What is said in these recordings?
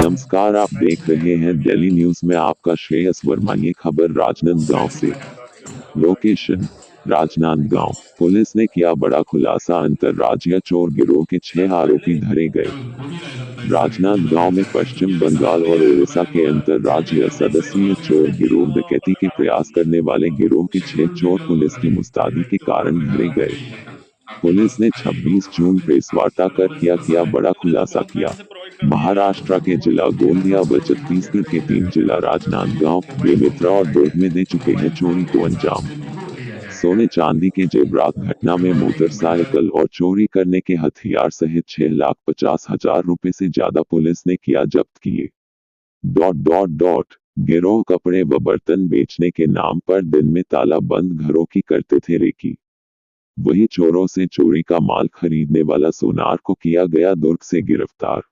नमस्कार, आप देख रहे हैं दिल्ली न्यूज में आपका श्रेयस वर्मा। ये खबर राजनांदगांव से। लोकेशन: राजनांदगांव। पुलिस ने किया बड़ा खुलासा, अंतर्राज्यीय चोर गिरोह के 6 आरोपी धरे गए। राजनांदगांव में पश्चिम बंगाल और उड़ीसा के अंतर्राज्यीय सदस्यीय चोर गिरोह डकैती के प्रयास करने वाले गिरोह के 6 चोर पुलिस की मुस्तैदी के कारण धरे गए। पुलिस ने 26 जून प्रेस वार्ता कर किया बड़ा खुलासा किया। महाराष्ट्र के जिला गोंदिया व छत्तीसगढ़ के 3 जिला राजनांदगांव, बेमेतरा और दुर्ग में दे चुके हैं चोरी को अंजाम। सोने चांदी के जेवरात घटना में मोटरसाइकिल और चोरी करने के हथियार सहित 6,50,000 रुपए से ज्यादा पुलिस ने किया जब्त किए। गिरोह कपड़े व बर्तन बेचने के नाम पर दिन में ताला बंद घरों की करते थे रेकी। वही चोरों से चोरी का माल खरीदने वाला सोनार को किया गया दुर्ग से गिरफ्तार।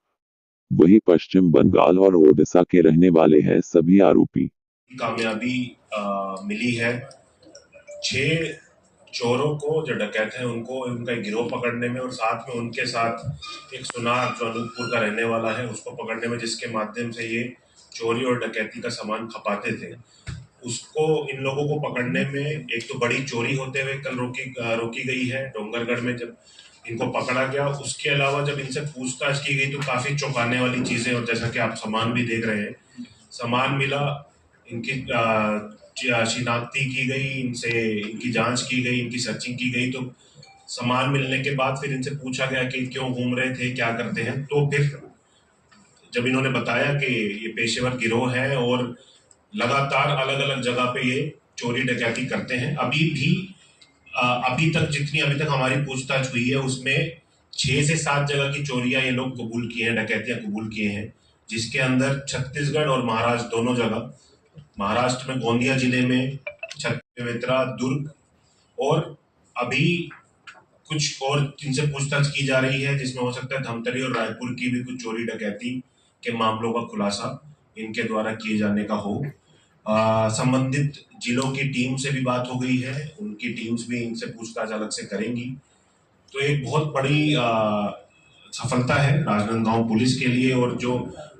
वही पश्चिम बंगाल और ओडिशा के रहने वाले हैं सभी आरोपी। कामयाबी मिली है। 6 चोरों को जो डकैत हैं उनको उनका गिरोह पकड़ने में और साथ में उनके साथ एक सुनार जो अनूपपुर का रहने वाला है उसको पकड़ने में, जिसके माध्यम से ये चोरी और डकैती का सामान खपाते थे। उसको इन लोगों को पकड़ने में एक तो बड़ी चोरी होते हुए कल रोकी गई है डोंगरगढ़ में जब इनको पकड़ा गया। उसके अलावा जब इनसे पूछताछ की गई तो काफी चौंकाने वाली चीजें, और जैसा कि आप सामान भी देख रहे हैं, सामान मिला, इनकी शिनाख्ती की गई, इनसे इनकी जांच की गई, इनकी सर्चिंग की गई। तो सामान मिलने के बाद फिर इनसे पूछा गया कि क्यों घूम रहे थे, क्या करते हैं। तो फिर जब इन्होंने बताया कि ये पेशेवर गिरोह है और लगातार अलग अलग जगह पे ये चोरी डकैती करते हैं। अभी तक हमारी पूछताछ हुई है उसमें 6 से 7 जगह की चोरियां ये लोग कबूल किए हैं, डकैतियां कबूल किए हैं, जिसके अंदर छत्तीसगढ़ और महाराष्ट्र दोनों जगह, महाराष्ट्र में गोंदिया जिले में, बेमेतरा, दुर्ग, और अभी कुछ और इनसे पूछताछ की जा रही है जिसमें हो सकता है धमतरी और रायपुर की भी कुछ चोरी डकैती के मामलों का खुलासा इनके द्वारा किए जाने का हो। संबंधित जिलों की टीम से भी बात हो गई है, उनकी टीम्स भी इनसे पूछताछ अलग से करेंगी। तो एक बहुत बड़ी सफलता है राजनांदगांव पुलिस के लिए, और जो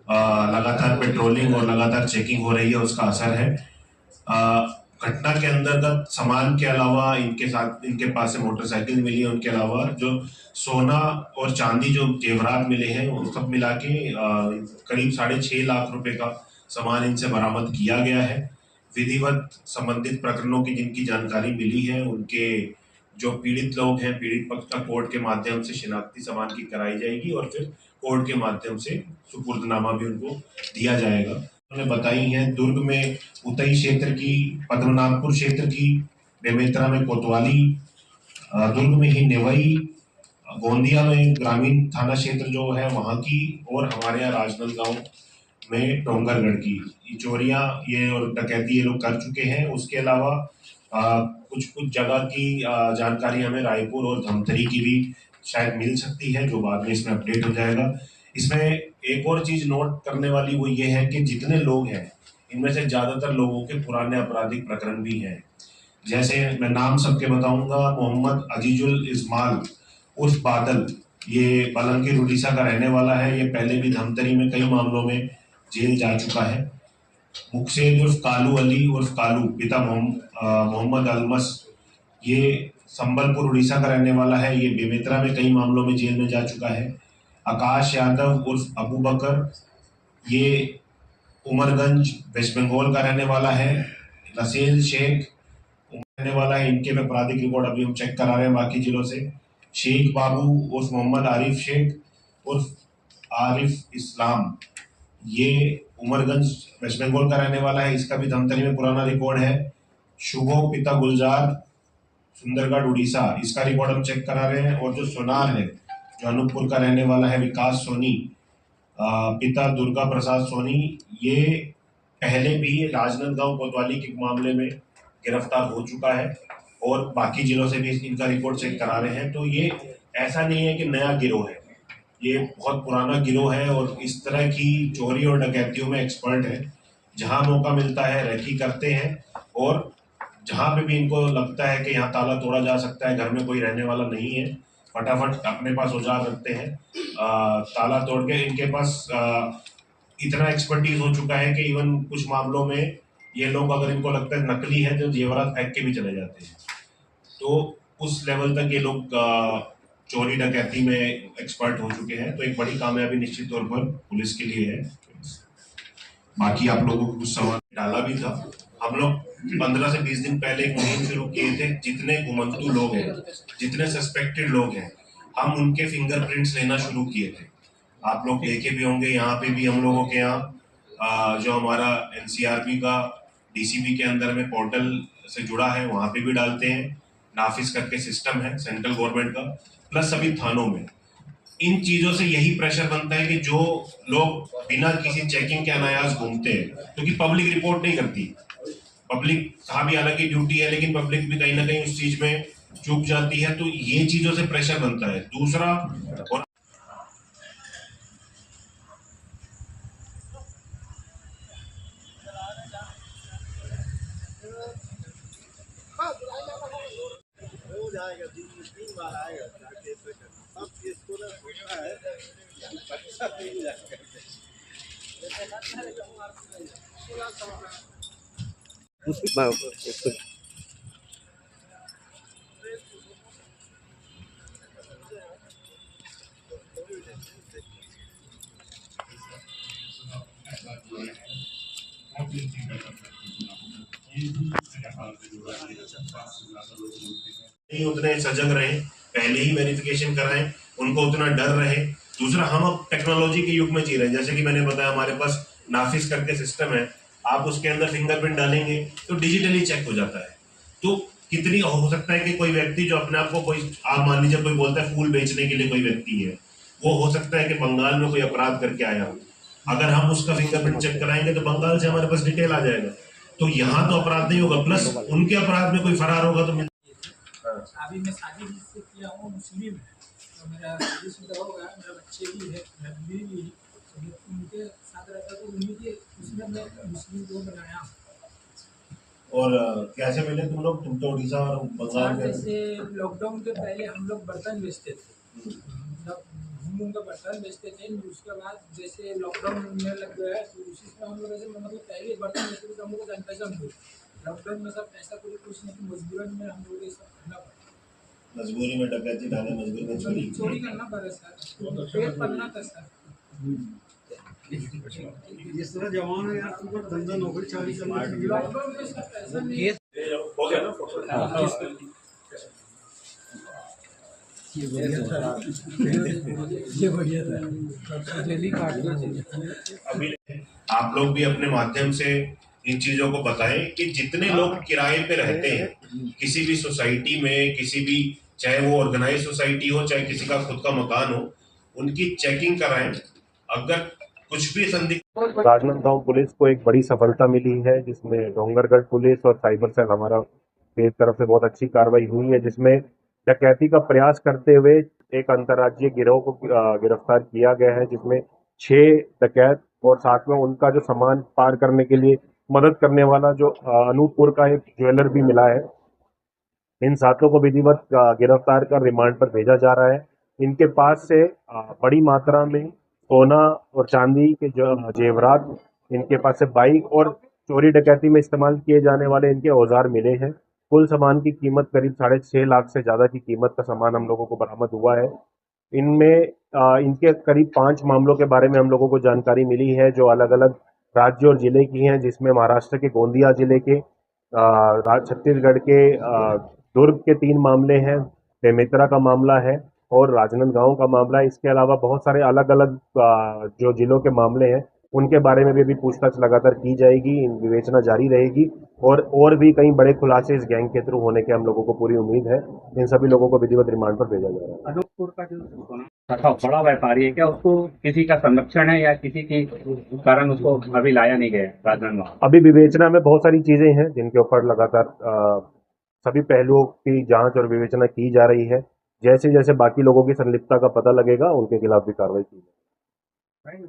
लगातार पेट्रोलिंग और लगातार चेकिंग हो रही है उसका असर है। घटना के अंतर्गत सामान के अलावा इनके पास से मोटरसाइकिल मिली है, उनके अलावा जो सोना और चांदी जो जेवरात मिले हैं उन सब मिला के करीब 6.5 लाख रुपए का सामान इनसे बरामद किया गया है। विधिवत संबंधित प्रकरणों की जिनकी जानकारी मिली है उनके जो पीड़ित लोग हैं, पीड़ित पक्ष का कोर्ट के माध्यम से शिनाख्ती सामान की कराई जाएगी और फिर कोर्ट के माध्यम से सुपुर्दनामा भी उनको दिया जाएगा। उन्होंने बताई हैं दुर्ग में उतई क्षेत्र की, पद्मनाभपुर क्षेत्र की, बेमेतरा में कोतवाली, दुर्ग में ही नेवई, गोंदिया में ग्रामीण थाना क्षेत्र जो है वहां की, और हमारे यहाँ राजनांदगांव में डोंगरगढ़ की चोरियां ये और डकैती ये लोग कर चुके हैं। उसके अलावा कुछ जगह की जानकारी हमें रायपुर और धमतरी की भी शायद मिल सकती है, जो बाद में इसमें अपडेट हो जाएगा। इसमें एक और चीज नोट करने वाली वो ये है कि जितने लोग हैं इनमें से ज्यादातर लोगों के पुराने आपराधिक प्रकरण भी हैं। जैसे मैं नाम सबके बताऊंगा, मोहम्मद अजीजुल इस्माल उर्फ बादल, ये पलंगी उड़ीसा का रहने वाला है। ये पहले भी धमतरी में कई मामलों में जेल जा चुका है। मुक्सेद उर्फ कालू अली उर्फ कालू, पिता मोहम्मद अलमस, ये संबलपुर उड़ीसा का रहने वाला है। ये बेमेतरा में कई मामलों में जेल में जा चुका है। आकाश यादव उर्फ अबू बकर, ये उमरगंज वेस्ट बंगाल का रहने वाला है। रसेल शेख रहने वाला है। इनके में आपराधिक रिकॉर्ड अभी हम चेक करा रहे हैं बाकी जिलों से। शेख बाबू उर्फ मोहम्मद आरिफ शेख उर्फ आरिफ इस्लाम, ये उमरगंज वेस्ट बंगाल का रहने वाला है। इसका भी धमतरी में पुराना रिकॉर्ड है। शुभो पिता गुलजार, सुंदरगढ़ उड़ीसा, इसका रिकॉर्ड हम चेक करा रहे हैं। और जो सोनार है जो अनूपपुर का रहने वाला है, विकास सोनी, पिता दुर्गा प्रसाद सोनी, ये पहले भी राजनांदगांव कोतवाली के मामले में गिरफ्तार हो चुका है और बाकी जिलों से भी इनका रिकॉर्ड चेक करा रहे हैं। तो ये ऐसा नहीं है कि नया गिरोह है, ये बहुत पुराना गिरोह है और इस तरह की चोरी और डकैतियों में एक्सपर्ट है। जहां मौका मिलता है रेकी करते हैं, और जहां पे भी इनको लगता है कि यहाँ ताला तोड़ा जा सकता है, घर में कोई रहने वाला नहीं है, फटाफट अपने पास औजार रखते हैं, ताला तोड़ के। इनके पास इतना एक्सपर्टीज हो चुका है कि इवन कुछ मामलों में ये लोग, अगर इनको लगता है नकली है, तो जेवरात फेंक के भी चले जाते हैं। तो उस लेवल तक ये लोग चोरी डकैती में एक्सपर्ट हो चुके हैं। तो एक बड़ी कामयाबी निश्चित तौर पर पुलिस के लिए है। बाकी आप लोगों को कुछ सवाल डाला भी था। हम लोग 15 से 20 दिन पहले एक मुहिम शुरू किए थे। जितने घुमंतू लोग हैं, जितने सस्पेक्टेड लोग हैं, हम उनके फिंगरप्रिंट्स लेना शुरू किए थे। आप लोग देखे भी होंगे, यहाँ पे भी हम लोगों के यहाँ जो हमारा एनसीआरबी का डीसीबी के अंदर में पोर्टल से जुड़ा है, वहां पे भी डालते हैं। नाफिस करके सिस्टम है सेंट्रल गवर्नमेंट का, प्लस सभी थानों में। इन चीजों से यही प्रेशर बनता है कि जो लोग बिना किसी चेकिंग के अनायास घूमते हैं, क्योंकि पब्लिक रिपोर्ट नहीं करती। पब्लिक का भी हालांकि ड्यूटी है, लेकिन पब्लिक भी कहीं ना कहीं उस चीज में चूक जाती है। तो ये चीजों से प्रेशर बनता है। दूसरा, और हो जाएगा, 3 बार आएगा जाके सब इसको ना होता है, अच्छा मिल जाएगा। नहीं उतने सजग रहे, पहले ही वेरिफिकेशन कराएं, उनको उतना डर रहे। दूसरा, हम अब टेक्नोलॉजी के युग में जी रहे हैं। जैसे कि मैंने बताया, हमारे पास नाफिस करके सिस्टम है। आप उसके अंदर फिंगरप्रिंट डालेंगे तो डिजिटली चेक हो जाता है। तो कितनी हो सकता है कि कोई व्यक्ति जो अपने आप को, कोई आप मान लीजिए कोई बोलता है फूल बेचने के लिए कोई व्यक्ति है, वो हो सकता है कि बंगाल में कोई अपराध करके आया हो। अगर हम उसका फिंगरप्रिंट चेक कराएंगे तो बंगाल से हमारे पास डिटेल आ जाएगा। तो यहाँ तो अपराध नहीं होगा, प्लस उनके अपराध में कोई फरार होगा तो अभी मैं शादी जिससे किया हूँ मुस्लिम है, तो मेरा शादीशुदा हो गया, मेरा बच्चे भी है, फैमिली भी है, तो उनके साथ रहता तो उन्हीं के उसमें मैं मुस्लिम को बनाया। और कैसे मिले तुम लोग? तुम तो उड़ीसा और बंगाल में। जैसे लॉकडाउन के पहले हम लोग बर्तन बेचते थे, मतलब घूम का बर्तन बेचते थे। उसके बाद जैसे लॉकडाउन में लग गया तो उसी में हम लोग ऐसे, मतलब पहले बर्तन बेचते थे तो हम लोग को पैसा मिले। लॉकडाउन में सब पैसा कुछ नहीं, तो मजबूरन में हम लोग ये सब करना पड़ा। मजबूरी में डकैती डाले, मजबूरी में चोरी चोरी करना पड़ा सर, पेट पालना था सर। जिस तरह जवान है यार, तुमको धंधा नौकरी चाकरी करना चाहिए। लॉकडाउन में सब पैसा नहीं। हो गया ना फोटो? ये बढ़िया था, जल्दी काट दो। अभी आप लोग भी अपने माध्यम से इन चीजों को बताएं कि जितने लोग किराए पे रहते हैं किसी भी सोसाइटी में, किसी भी, चाहे वो ऑर्गेनाइज सोसाइटी हो, चाहे किसी का खुद का मकान हो, उनकी चेकिंग कराएं। अगर कुछ भी संदिग्ध। राजनांदगांव पुलिस को एक बड़ी सफलता मिली है, जिसमें डोंगरगढ़ पुलिस और साइबर सेल हमारा की तरफ से बहुत अच्छी कार्रवाई हुई है, जिसमें डकैती का प्रयास करते हुए एक अंतर्राज्यीय गिरोह को गिरफ्तार किया गया है, जिसमें 6 डकैत और साथ में उनका जो सामान पार करने के लिए मदद करने वाला जो अनूपपुर का एक ज्वेलर भी मिला है। इन सातों को विधिवत गिरफ्तार कर रिमांड पर भेजा जा रहा है। इनके पास से बड़ी मात्रा में सोना और चांदी के जेवरात, इनके पास से बाइक और चोरी डकैती में इस्तेमाल किए जाने वाले इनके औजार मिले हैं। कुल सामान की कीमत करीब 6.5 लाख से ज्यादा की कीमत का सामान हम लोगों को बरामद हुआ है। इनमें इनके करीब 5 मामलों के बारे में हम लोगों को जानकारी मिली है, जो अलग अलग राज्य और जिले की हैं, जिसमें महाराष्ट्र के गोंदिया जिले के, छत्तीसगढ़ के दुर्ग के 3 मामले हैं, बेमेतरा का मामला है और राजनांदगांव का मामला है। इसके अलावा बहुत सारे अलग अलग जो जिलों के मामले हैं उनके बारे में भी अभी पूछताछ लगातार की जाएगी, विवेचना जारी रहेगी और भी कई बड़े खुलासे इस गैंग के थ्रू होने के हम लोगों को पूरी उम्मीद है। इन सभी लोगों को विधिवत रिमांड पर भेजा जा रहा है। अनूपपुर का जो बड़ा व्यापारी है, क्या उसको किसी का संरक्षण है या किसी के कारण उसको अभी लाया नहीं गया राजनांदगांव? अभी विवेचना में बहुत सारी चीजें हैं जिनके ऊपर लगातार सभी पहलुओं की जांच और विवेचना की जा रही है। जैसे जैसे बाकी लोगों की संलिप्तता का पता लगेगा उनके खिलाफ भी कार्रवाई की जाएगी।